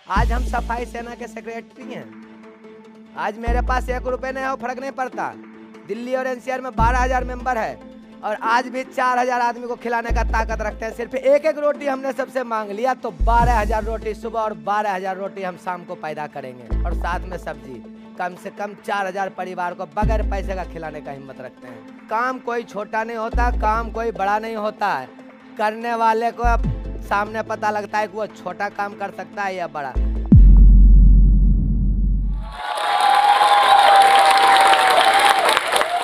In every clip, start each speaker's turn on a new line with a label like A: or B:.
A: आज हम सफाई सेना के सेक्रेटरी हैं। आज मेरे पास 1 रुपए नहीं हो, फर्क नहीं पड़ता। दिल्ली और एनसीआर में 12,000 मेंबर है और आज भी 4,000 आदमी को खिलाने का ताकत रखते हैं। सिर्फ एक एक रोटी हमने सबसे मांग लिया तो 12,000 रोटी सुबह और 12,000 रोटी हम शाम को पैदा करेंगे, और साथ में सब्जी। कम से कम 4,000 परिवार को बगैर पैसे का खिलाने का हिम्मत रखते हैं। काम कोई छोटा नहीं होता, काम कोई बड़ा नहीं होता है। करने वाले को अब सामने पता लगता है कि वो छोटा काम कर सकता है या बड़ा।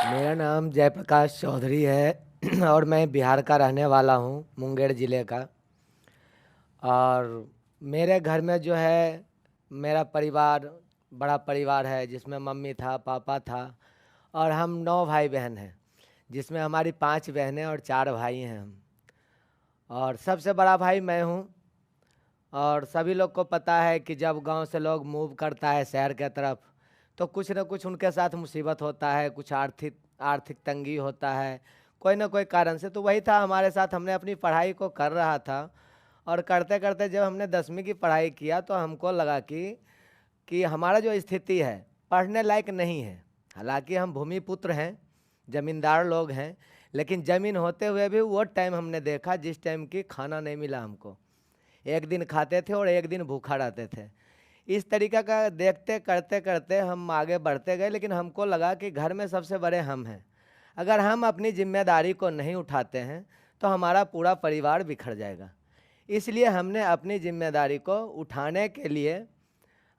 A: मेरा नाम जयप्रकाश चौधरी है और मैं बिहार का रहने वाला हूँ, मुंगेर ज़िले का। और मेरे घर में जो है मेरा परिवार बड़ा परिवार है, जिसमें मम्मी था, पापा था और हम 9 भाई बहन हैं, जिसमें हमारी 5 बहनें और 4 भाई हैं हम। और सबसे बड़ा भाई मैं हूँ। और सभी लोग को पता है कि जब गांव से लोग मूव करता है शहर के तरफ तो कुछ न कुछ उनके साथ मुसीबत होता है, कुछ आर्थिक तंगी होता है, कोई ना कोई कारण से। तो वही था हमारे साथ। हमने अपनी पढ़ाई को कर रहा था और करते करते जब हमने 10वीं की पढ़ाई किया तो हमको लगा कि हमारा जो स्थिति है पढ़ने लायक नहीं है। हालांकि हम भूमिपुत्र हैं, ज़मींदार लोग हैं, लेकिन ज़मीन होते हुए भी वो टाइम हमने देखा जिस टाइम की खाना नहीं मिला हमको। एक दिन खाते थे और एक दिन भूखा रहते थे। इस तरीक़ा का देखते करते करते हम आगे बढ़ते गए, लेकिन हमको लगा कि घर में सबसे बड़े हम हैं। अगर हम अपनी जिम्मेदारी को नहीं उठाते हैं तो हमारा पूरा परिवार बिखर जाएगा। इसलिए हमने अपनी जिम्मेदारी को उठाने के लिए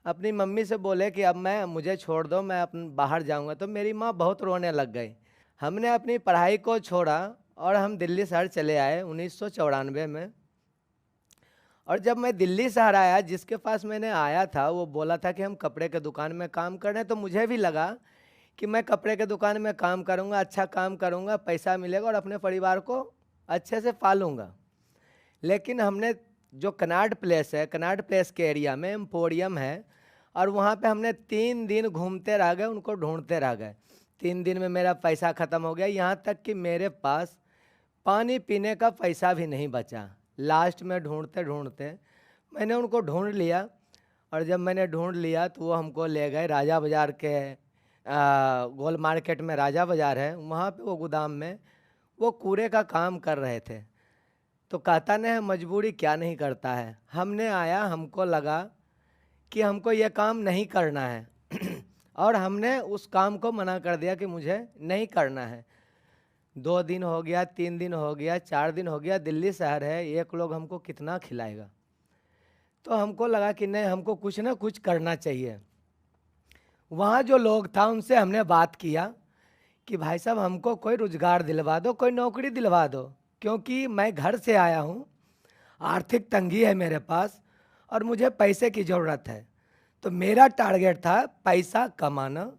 A: अपनी मम्मी से बोले कि अब मुझे छोड़ दो, मैं बाहर जाऊंगा। तो मेरी माँ बहुत रोने लग गई। हमने अपनी पढ़ाई को छोड़ा और हम दिल्ली शहर चले आए 1994 में। और जब मैं दिल्ली शहर आया, जिसके पास मैंने आया था वो बोला था कि हम कपड़े के दुकान में काम कर रहे हैं। तो मुझे भी लगा कि मैं कपड़े के दुकान में काम करूंगा, अच्छा काम करूंगा, पैसा मिलेगा और अपने परिवार को अच्छे से पालूंगा। लेकिन हमने जो कनॉट प्लेस है, कनॉट प्लेस के एरिया में एम्पोरियम है, और वहाँ पे हमने 3 दिन घूमते रह गए, उनको ढूंढते रह गए। 3 दिन में मेरा पैसा ख़त्म हो गया, यहाँ तक कि मेरे पास पानी पीने का पैसा भी नहीं बचा। लास्ट में ढूंढते ढूंढते मैंने उनको ढूंढ लिया, और जब मैंने ढूंढ लिया तो वो हमको ले गए राजा बाज़ार के गोल मार्केट में राजा बाज़ार है, वहाँ पे वो गोदाम में वो कूड़े का काम कर रहे थे। तो कहता नहीं है मजबूरी क्या नहीं करता है। हमने आया, हमको लगा कि हमको ये काम नहीं करना है और हमने उस काम को मना कर दिया कि मुझे नहीं करना है। 2 दिन हो गया, 3 दिन हो गया, 4 दिन हो गया। दिल्ली शहर है, एक लोग हमको कितना खिलाएगा। तो हमको लगा कि नहीं, हमको कुछ ना कुछ करना चाहिए। वहाँ जो लोग था उनसे हमने बात किया कि भाई साहब हमको कोई रोजगार दिलवा दो, कोई नौकरी दिलवा दो, क्योंकि मैं घर से आया हूँ, आर्थिक तंगी है मेरे पास और मुझे पैसे की ज़रूरत है। तो मेरा टारगेट था पैसा कमाना,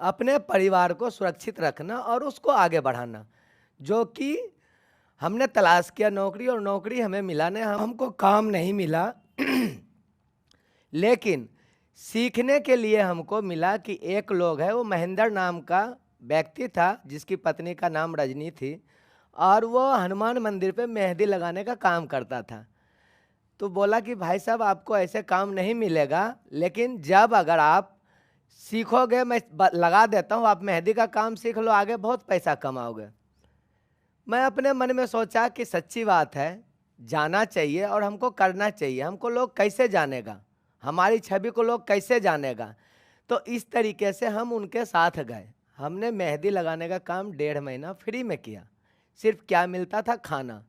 A: अपने परिवार को सुरक्षित रखना और उसको आगे बढ़ाना, जो कि हमने तलाश किया नौकरी, और नौकरी हमें मिला नहीं, हमको काम नहीं मिला। लेकिन सीखने के लिए हमको मिला कि एक लोग है, वो महेंद्र नाम का व्यक्ति था, जिसकी पत्नी का नाम रजनी थी, और वो हनुमान मंदिर पे मेहंदी लगाने का काम करता था। तो बोला कि भाई साहब आपको ऐसे काम नहीं मिलेगा, लेकिन जब अगर आप सीखोगे, मैं लगा देता हूँ, आप मेहंदी का काम सीख लो, आगे बहुत पैसा कमाओगे। मैं अपने मन में सोचा कि सच्ची बात है, जाना चाहिए और हमको करना चाहिए। हमको लोग कैसे जानेगा, हमारी छवि को लोग कैसे जानेगा। तो इस तरीके से हम उनके साथ गए। हमने मेहंदी लगाने का काम 1.5 महीना फ्री में किया। सिर्फ क्या मिलता था, खाना।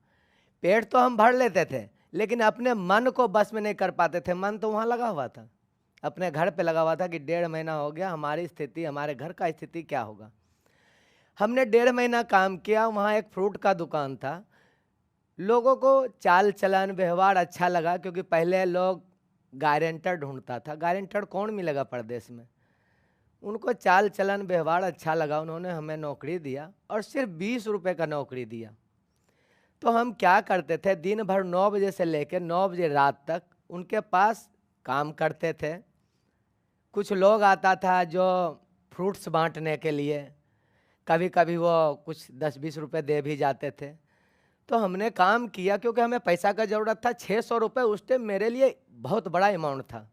A: पेट तो हम भर लेते थे, लेकिन अपने मन को बस में नहीं कर पाते थे। मन तो वहाँ लगा हुआ था, अपने घर पे लगा हुआ था कि 1.5 महीना हो गया, हमारी स्थिति, हमारे घर का स्थिति क्या होगा। हमने 1.5 महीना काम किया। वहाँ एक फ्रूट का दुकान था। लोगों को चाल चलन व्यवहार अच्छा लगा, क्योंकि पहले लोग गारंटर ढूंढता था। गारंटर कौन मिलेगा प्रदेश में। उनको चाल चलन व्यवहार अच्छा लगा, उन्होंने हमें नौकरी दिया, और सिर्फ 20 रुपये का नौकरी दिया। तो हम क्या करते थे, दिन भर 9 बजे से लेकर 9 बजे रात तक उनके पास काम करते थे। कुछ लोग आता था जो फ्रूट्स बांटने के लिए, कभी कभी वो कुछ 10-20 रुपये दे भी जाते थे। तो हमने काम किया, क्योंकि हमें पैसा का ज़रूरत था। 600 रुपये उस टाइम मेरे लिए बहुत बड़ा अमाउंट था।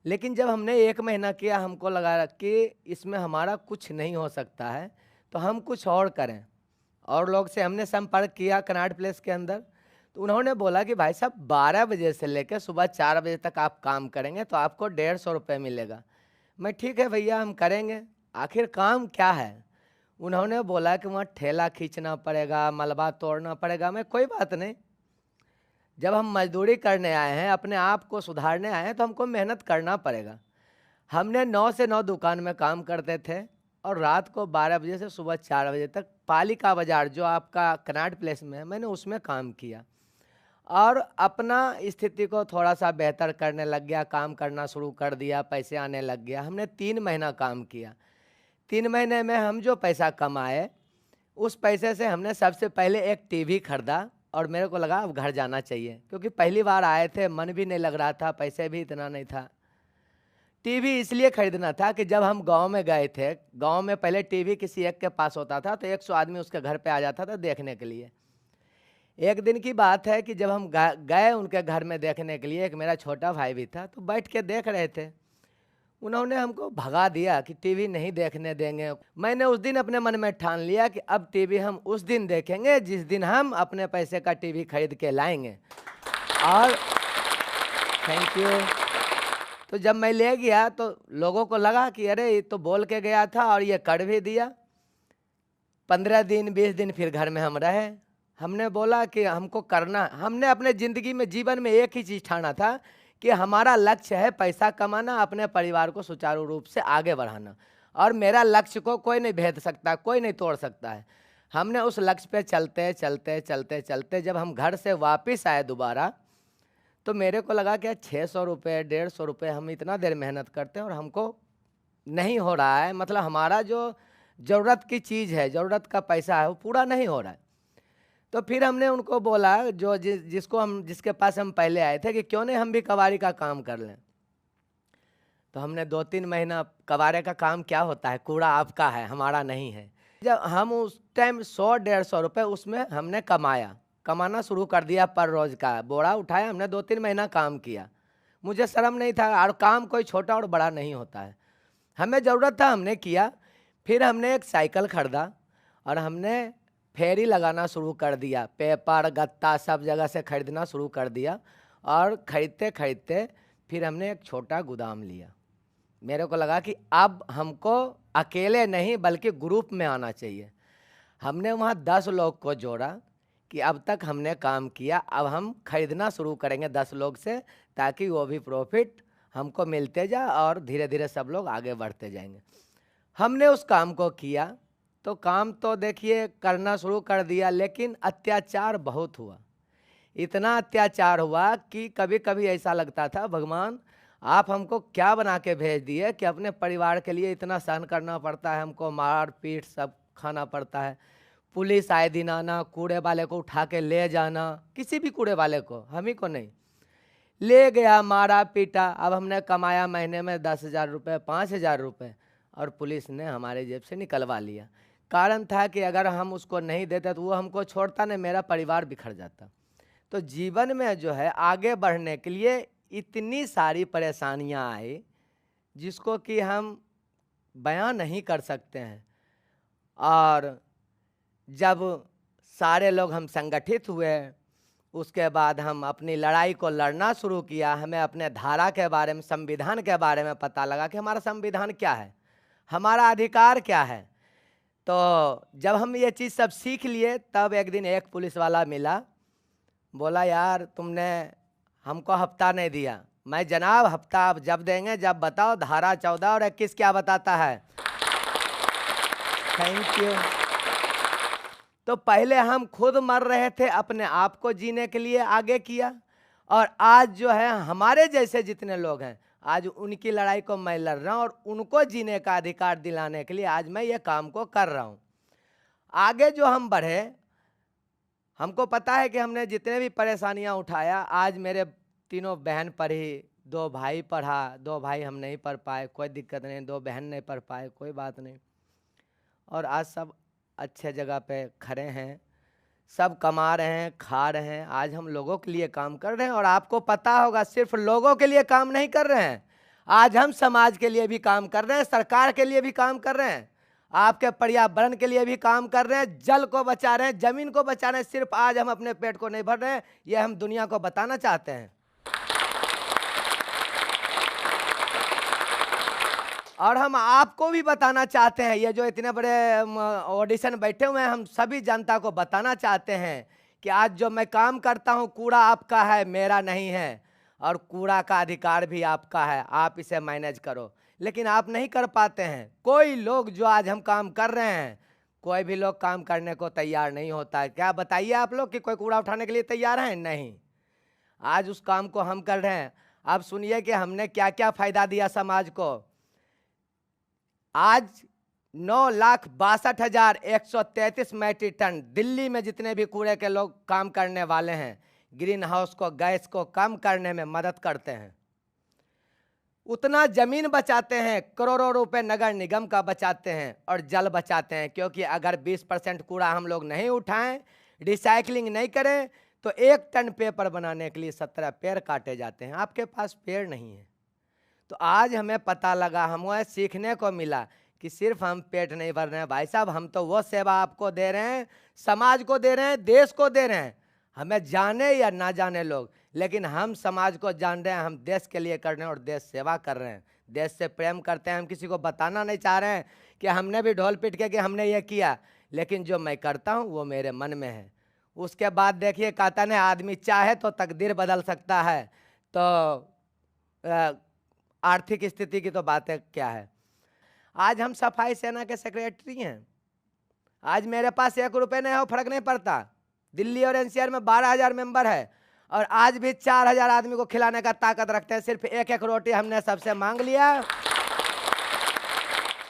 A: लेकिन जब हमने 1 महीना किया, हमको लगा कि इसमें हमारा कुछ नहीं हो सकता है, तो हम कुछ और करें। और लोग से हमने संपर्क किया कनॉट प्लेस के अंदर, तो उन्होंने बोला कि भाई साहब 12 बजे से लेकर सुबह 4 बजे तक आप काम करेंगे तो आपको 150 रुपये मिलेगा। मैं ठीक है भैया हम करेंगे, आखिर काम क्या है। उन्होंने बोला कि वहाँ ठेला खींचना पड़ेगा, मलबा तोड़ना पड़ेगा। मैं कोई बात नहीं, जब हम मजदूरी करने आए हैं, अपने आप को सुधारने आए हैं, तो हमको मेहनत करना पड़ेगा। हमने 9 से 9 दुकान में काम करते थे और रात को 12 बजे से सुबह 4 बजे तक पालिका बाज़ार जो आपका कनॉट प्लेस में है, मैंने उसमें काम किया और अपना स्थिति को थोड़ा सा बेहतर करने लग गया, काम करना शुरू कर दिया, पैसे आने लग गया। हमने 3 महीना काम किया। 3 महीने में हम जो पैसा कमाए, उस पैसे से हमने सबसे पहले एक टीवी खरीदा और मेरे को लगा अब घर जाना चाहिए, क्योंकि पहली बार आए थे, मन भी नहीं लग रहा था, पैसे भी इतना नहीं था। टीवी इसलिए खरीदना था कि जब हम गांव में गए थे, गांव में पहले टीवी किसी एक के पास होता था तो 100 आदमी उसके घर पे आ जाता था देखने के लिए। एक दिन की बात है कि जब हम गए उनके घर में देखने के लिए, एक मेरा छोटा भाई भी था, तो बैठ के देख रहे थे। उन्होंने हमको भगा दिया कि टीवी नहीं देखने देंगे। मैंने उस दिन अपने मन में ठान लिया कि अब टीवी हम उस दिन देखेंगे जिस दिन हम अपने पैसे का टीवी खरीद के लाएंगे। और थैंक यू। तो जब मैं ले गया तो लोगों को लगा कि अरे ये तो बोल के गया था और ये कर भी दिया। 15 दिन 20 दिन फिर घर में हम रहे। हमने बोला कि हमको करना, हमने अपने ज़िंदगी में जीवन में एक ही चीज़ ठाना था कि हमारा लक्ष्य है पैसा कमाना, अपने परिवार को सुचारू रूप से आगे बढ़ाना, और मेरा लक्ष्य को कोई नहीं भेद सकता, कोई नहीं तोड़ सकता है। हमने उस लक्ष्य पे चलते चलते चलते चलते जब हम घर से वापस आए दोबारा, तो मेरे को लगा कि 600 रुपये 150 रुपये हम इतना देर मेहनत करते हैं और हमको नहीं हो रहा है, मतलब हमारा जो ज़रूरत की चीज़ है, ज़रूरत का पैसा है, वो पूरा नहीं हो रहा है। तो फिर हमने उनको बोला, जो जिसके पास हम पहले आए थे, कि क्यों नहीं हम भी कबाड़ी का काम कर लें। तो हमने 2-3 महीना, कबाड़े का काम क्या होता है, कूड़ा आपका है, हमारा नहीं है। जब हम उस टाइम 100-150 रुपये उसमें हमने कमाना शुरू कर दिया। पर रोज़ का बोरा उठाया, हमने 2-3 महीना काम किया। मुझे शर्म नहीं था, और काम कोई छोटा और बड़ा नहीं होता है, हमें ज़रूरत था, हमने किया। फिर हमने एक साइकिल खरीदा और हमने फेरी लगाना शुरू कर दिया, पेपर गत्ता सब जगह से खरीदना शुरू कर दिया। और खरीदते खरीदते फिर हमने एक छोटा गोदाम लिया। मेरे को लगा कि अब हमको अकेले नहीं बल्कि ग्रुप में आना चाहिए। हमने वहाँ 10 लोग को जोड़ा कि अब तक हमने काम किया, अब हम खरीदना शुरू करेंगे 10 लोग से, ताकि वो भी प्रॉफिट हमको मिलते जाए और धीरे धीरे सब लोग आगे बढ़ते जाएंगे। हमने उस काम को किया, तो काम तो देखिए करना शुरू कर दिया, लेकिन अत्याचार बहुत हुआ। इतना अत्याचार हुआ कि कभी कभी ऐसा लगता था, भगवान आप हमको क्या बना के भेज दिए कि अपने परिवार के लिए इतना सहन करना पड़ता है, हमको मार पीट सब खाना पड़ता है। पुलिस आए दिन आना, कूड़े वाले को उठा के ले जाना, किसी भी कूड़े वाले को, हम ही को नहीं, ले गया, मारा पीटा। अब हमने कमाया महीने में 10,000 रुपये 5,000 रुपये, और पुलिस ने हमारे जेब से निकलवा लिया। कारण था कि अगर हम उसको नहीं देते तो वो हमको छोड़ता नहीं, मेरा परिवार बिखर जाता। तो जीवन में जो है आगे बढ़ने के लिए इतनी सारी परेशानियां आई जिसको कि हम बयां नहीं कर सकते हैं। और जब सारे लोग हम संगठित हुए, उसके बाद हम अपनी लड़ाई को लड़ना शुरू किया। हमें अपने धारा के बारे में, संविधान के बारे में पता लगा कि हमारा संविधान क्या है, हमारा अधिकार क्या है। तो जब हम ये चीज़ सब सीख लिए, तब एक दिन एक पुलिस वाला मिला, बोला यार तुमने हमको हफ्ता नहीं दिया। मैं जनाब हफ्ता आप जब देंगे, जब बताओ। धारा 14 और 21 क्या बताता है? Thank you. तो पहले हम खुद मर रहे थे, अपने आप को जीने के लिए आगे किया, और आज जो है हमारे जैसे जितने लोग हैं, आज उनकी लड़ाई को मैं लड़ रहा हूँ और उनको जीने का अधिकार दिलाने के लिए आज मैं ये काम को कर रहा हूँ। आगे जो हम बढ़े, हमको पता है कि हमने जितने भी परेशानियाँ उठाया, आज मेरे 3 बहन पढ़ी, 2 भाई पढ़ा, 2 भाई हम नहीं पढ़ पाए, कोई दिक्कत नहीं, 2 बहन नहीं पढ़ पाए, कोई बात नहीं, और आज सब अच्छे जगह पे खड़े हैं। सब कमा रहे हैं, खा रहे हैं। आज हम लोगों के लिए काम कर रहे हैं और आपको पता होगा सिर्फ लोगों के लिए काम नहीं कर रहे हैं, आज हम समाज के लिए भी काम कर रहे हैं, सरकार के लिए भी काम कर रहे हैं, आपके पर्यावरण के लिए भी काम कर रहे हैं, जल को बचा रहे हैं, जमीन को बचा रहे हैं। सिर्फ आज हम अपने पेट को नहीं भर रहे हैं, ये हम दुनिया को बताना चाहते हैं। और हम आपको भी बताना चाहते हैं, ये जो इतने बड़े ऑडिशन बैठे हुए हैं, हम सभी जनता को बताना चाहते हैं कि आज जो मैं काम करता हूँ, कूड़ा आपका है, मेरा नहीं है, और कूड़ा का अधिकार भी आपका है, आप इसे मैनेज करो। लेकिन आप नहीं कर पाते हैं। कोई लोग जो आज हम काम कर रहे हैं, कोई भी लोग काम करने को तैयार नहीं होता है। क्या बताइए आप लोग कि कोई कूड़ा उठाने के लिए तैयार है? नहीं। आज उस काम को हम कर रहे हैं। अब सुनिए कि हमने क्या क्या फायदा दिया समाज को। आज 9,62,133 मैट्रिक टन दिल्ली में जितने भी कूड़े के लोग काम करने वाले हैं, ग्रीन हाउस को, गैस को कम करने में मदद करते हैं। उतना जमीन बचाते हैं, करोड़ों रुपए नगर निगम का बचाते हैं और जल बचाते हैं। क्योंकि अगर 20% कूड़ा हम लोग नहीं उठाएं, रिसाइकलिंग नहीं करें, तो 1 टन पेपर बनाने के लिए 17 पेड़ काटे जाते हैं। आपके पास पेड़ नहीं है। तो आज हमें पता लगा, हमें सीखने को मिला कि सिर्फ हम पेट नहीं भर रहे हैं भाई साहब, हम तो वो सेवा आपको दे रहे हैं, समाज को दे रहे हैं, देश को दे रहे हैं। हमें जाने या ना जाने लोग, लेकिन हम समाज को जान रहे हैं, हम देश के लिए कर रहे हैं और देश सेवा कर रहे हैं, देश से प्रेम करते हैं। हम किसी को बताना नहीं चाह रहे हैं कि हमने भी ढोल पीट के कि हमने ये किया, लेकिन जो मैं करता हूँ वो मेरे मन में है। उसके बाद देखिए, कहता है आदमी चाहे तो तकदीर बदल सकता है, तो आर्थिक स्थिति की तो बातें क्या है। आज हम सफाई सेना के सेक्रेटरी हैं। आज मेरे पास 1 रुपये नहीं हो, फर्क नहीं पड़ता। दिल्ली और एनसीआर में 12,000 मेंबर है और आज भी 4,000 आदमी को खिलाने का ताकत रखते हैं। सिर्फ 1-1 रोटी हमने सबसे मांग लिया,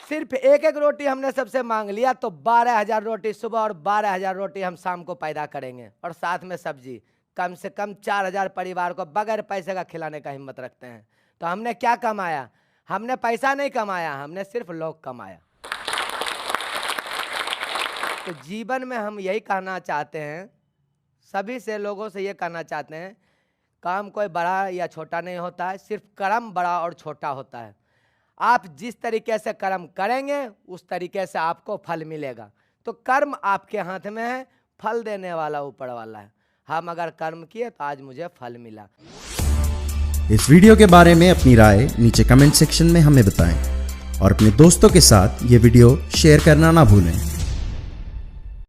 A: सिर्फ 1-1 रोटी हमने सबसे मांग लिया, तो 12,000 रोटी सुबह और 12,000 रोटी हम शाम को पैदा करेंगे। और साथ में सब्जी, कम से कम 4,000 परिवार को बगैर पैसे का खिलाने का हिम्मत रखते हैं। तो हमने क्या कमाया? हमने पैसा नहीं कमाया, हमने सिर्फ लोग कमाया। तो जीवन में हम यही कहना चाहते हैं, सभी से, लोगों से ये कहना चाहते हैं, काम कोई बड़ा या छोटा नहीं होता है, सिर्फ कर्म बड़ा और छोटा होता है। आप जिस तरीके से कर्म करेंगे उस तरीके से आपको फल मिलेगा। तो कर्म आपके हाथ में है, फल देने वाला ऊपर वाला है। हम अगर कर्म किए तो आज मुझे फल मिला।
B: इस वीडियो के बारे में अपनी राय नीचे कमेंट सेक्शन में हमें बताएं और अपने दोस्तों के साथ ये वीडियो शेयर करना ना भूलें।